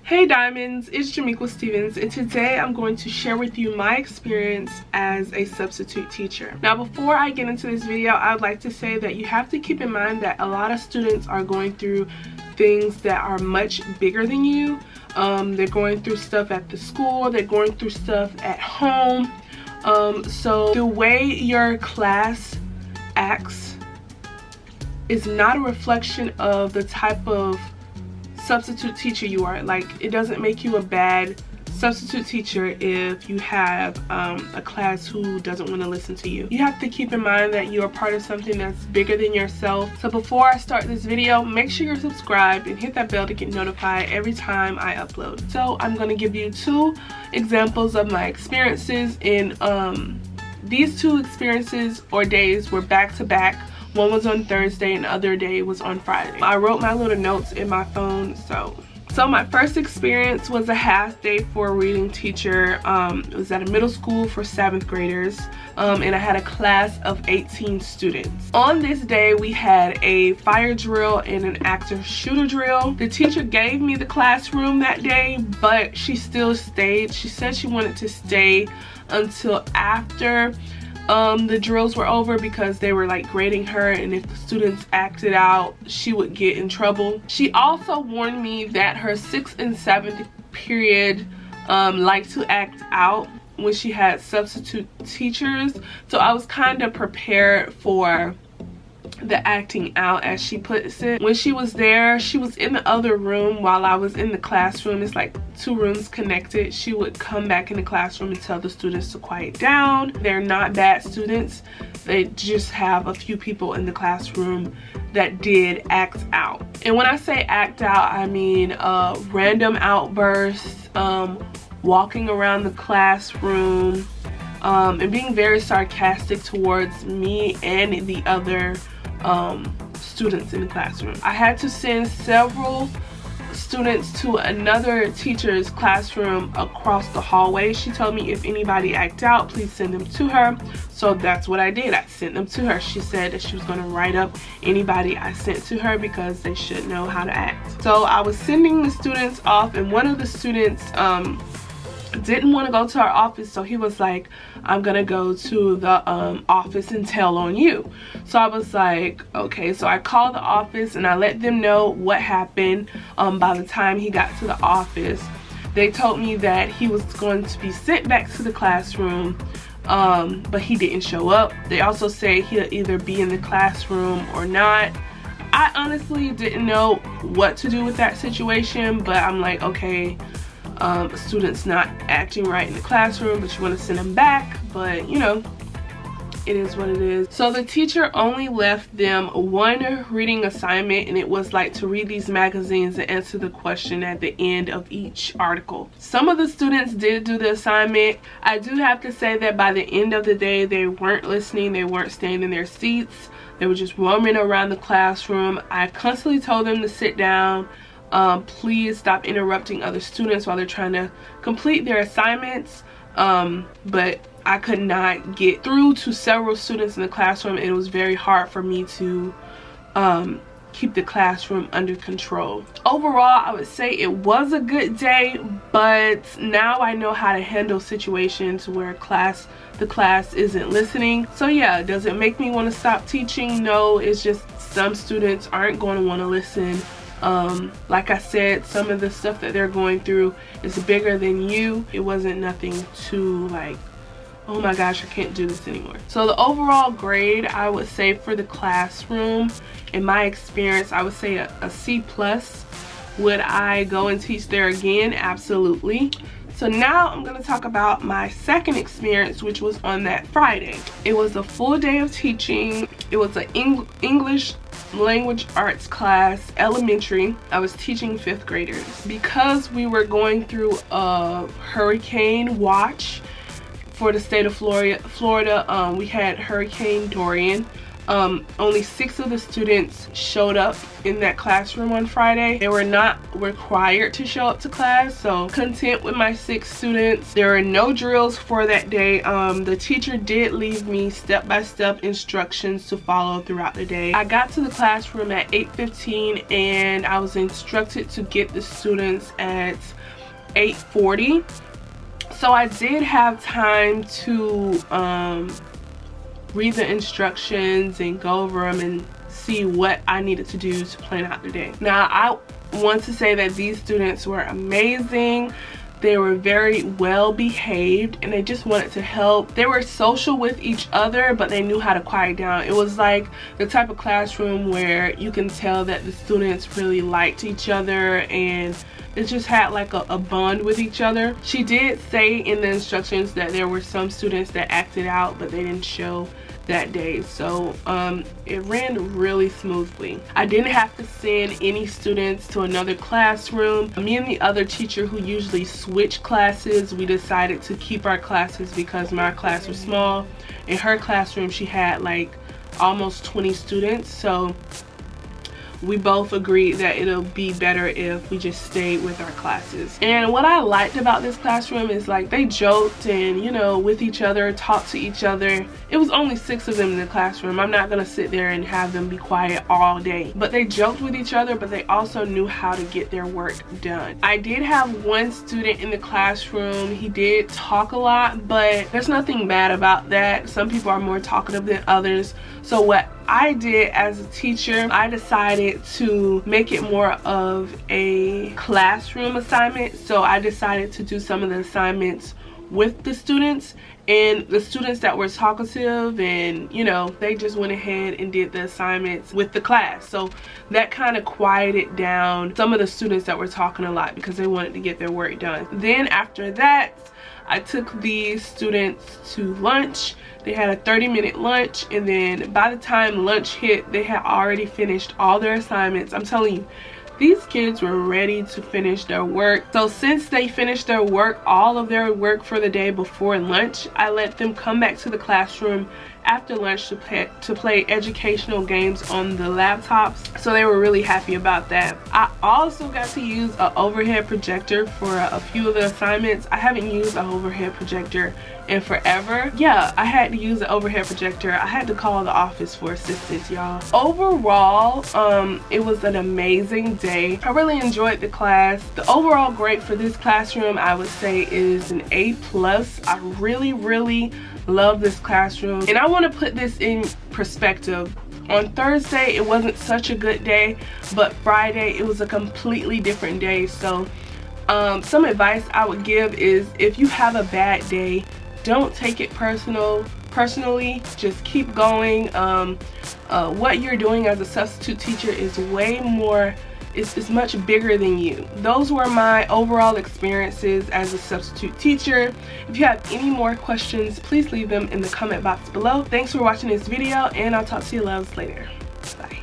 Hey Diamonds, it's Jamequa Stevens, and today I'm going to share with you my experience as a substitute teacher. Now before I get into this video, I would like to say that you have to keep in mind that a lot of students are going through things that are much bigger than you. They're going through stuff at the school, they're going through stuff at home. So the way your class acts is not a reflection of the type of substitute teacher you are. Like, it doesn't make you a bad substitute teacher if you have a class who doesn't want to listen to you. You have to keep in mind that you are part of something that's bigger than yourself. So before I start this video, make sure you're subscribed and hit that bell to get notified every time I upload. So I'm going to give you two examples of my experiences, and these two experiences or days were back to back. One was on Thursday and the other day was on Friday. I wrote my little notes in my phone. So my first experience was a half day for a reading teacher. It was at a middle school for 7th graders, and I had a class of 18 students. On this day, we had a fire drill and an active shooter drill. The teacher gave me the classroom that day, but she still stayed. She said she wanted to stay until after the drills were over because they were like grading her, and if the students acted out, she would get in trouble. She also warned me that her 6th and 7th period liked to act out when she had substitute teachers. So I was kind of prepared for the acting out, as she puts it. When she was there, she was in the other room while I was in the classroom. It's like 2 rooms connected. She would come back in the classroom and tell the students to quiet down. They're not bad students, they just have a few people in the classroom that did act out. And when I say act out, I mean random outbursts, walking around the classroom, and being very sarcastic towards me and the other students in the classroom. I had to send several students to another teacher's classroom across the hallway. She told me if anybody act out, please send them to her. So that's what I did. I sent them to her. She said that she was going to write up anybody I sent to her because they should know how to act. So I was sending the students off, and one of the students didn't want to go to our office, so he was like, I'm gonna go to the office and tell on you. So I was like, okay. So I called the office and I let them know what happened. By the time he got to the office, they told me that he was going to be sent back to the classroom, but he didn't show up. They also said he'll either be in the classroom or not. I honestly didn't know what to do with that situation, but I'm like, okay, a student's not acting right in the classroom, but you want to send them back, but you know, it is what it is. So the teacher only left them one reading assignment, and it was like to read these magazines and answer the question at the end of each article. Some of the students did do the assignment. I do have to say that by the end of the day, they weren't listening, they weren't staying in their seats, they were just roaming around the classroom. I constantly told them to sit down. Please stop interrupting other students while they're trying to complete their assignments. But I could not get through to several students in the classroom, and it was very hard for me to keep the classroom under control. Overall, I would say it was a good day, but now I know how to handle situations where the class isn't listening. So yeah, does it make me want to stop teaching? No, it's just some students aren't going to want to listen. Like I said, some of the stuff that they're going through is bigger than you. It wasn't nothing too like, oh my gosh, I can't do this anymore. So the overall grade, I would say for the classroom, in my experience, I would say a C+. Would I go and teach there again? Absolutely. So now I'm going to talk about my second experience, which was on that Friday. It was a full day of teaching. It was an English language arts class, elementary. I was teaching 5th graders. Because we were going through a hurricane watch for the state of Florida, we had Hurricane Dorian. only 6 of the students showed up in that classroom on Friday. They were not required to show up to class, so content with my 6 students. There are no drills for that day. The teacher did leave me step-by-step instructions to follow throughout the day. I got to the classroom at 8:15 and I was instructed to get the students at 8:40. So I did have time to read the instructions and go over them and see what I needed to do to plan out the day. Now, I want to say that these students were amazing. They were very well behaved and they just wanted to help. They were social with each other, but they knew how to quiet down. It was like the type of classroom where you can tell that the students really liked each other and it just had like a bond with each other. She did say in the instructions that there were some students that acted out, but they didn't show that day, so it ran really smoothly. I didn't have to send any students to another classroom. Me and the other teacher who usually switch classes, we decided to keep our classes because my class was small. In her classroom she had like almost 20 students, so we both agreed that it'll be better if we just stayed with our classes. And what I liked about this classroom is like they joked and, you know, with each other, talked to each other. It was only 6 of them in the classroom. I'm not gonna sit there and have them be quiet all day. But they joked with each other, but they also knew how to get their work done. I did have one student in the classroom. He did talk a lot, but there's nothing bad about that. Some people are more talkative than others. So what I did as a teacher, I decided to make it more of a classroom assignment. So I decided to do some of the assignments with the students, and the students that were talkative and, you know, they just went ahead and did the assignments with the class. So that kind of quieted down some of the students that were talking a lot because they wanted to get their work done. Then after that, I took these students to lunch. They had a 30-minute lunch, and then by the time lunch hit, they had already finished all their assignments. I'm telling you, these kids were ready to finish their work. So since they finished their work, all of their work for the day before lunch, I let them come back to the classroom after lunch to play educational games on the laptops. So they were really happy about that. I also got to use an overhead projector for a few of the assignments. I haven't used an overhead projector in forever. Yeah, I had to use an overhead projector. I had to call the office for assistance, y'all. Overall, it was an amazing day. I really enjoyed the class. The overall grade for this classroom, I would say, is an A+. I really love this classroom, and I want to put this in perspective. On Thursday it wasn't such a good day, but Friday it was a completely different day. So some advice I would give is, if you have a bad day, don't take it personally. Just keep going. What you're doing as a substitute teacher is way more, it's much bigger than you. Those were my overall experiences as a substitute teacher. If you have any more questions, please leave them in the comment box below. Thanks for watching this video, and I'll talk to you loves later. Bye.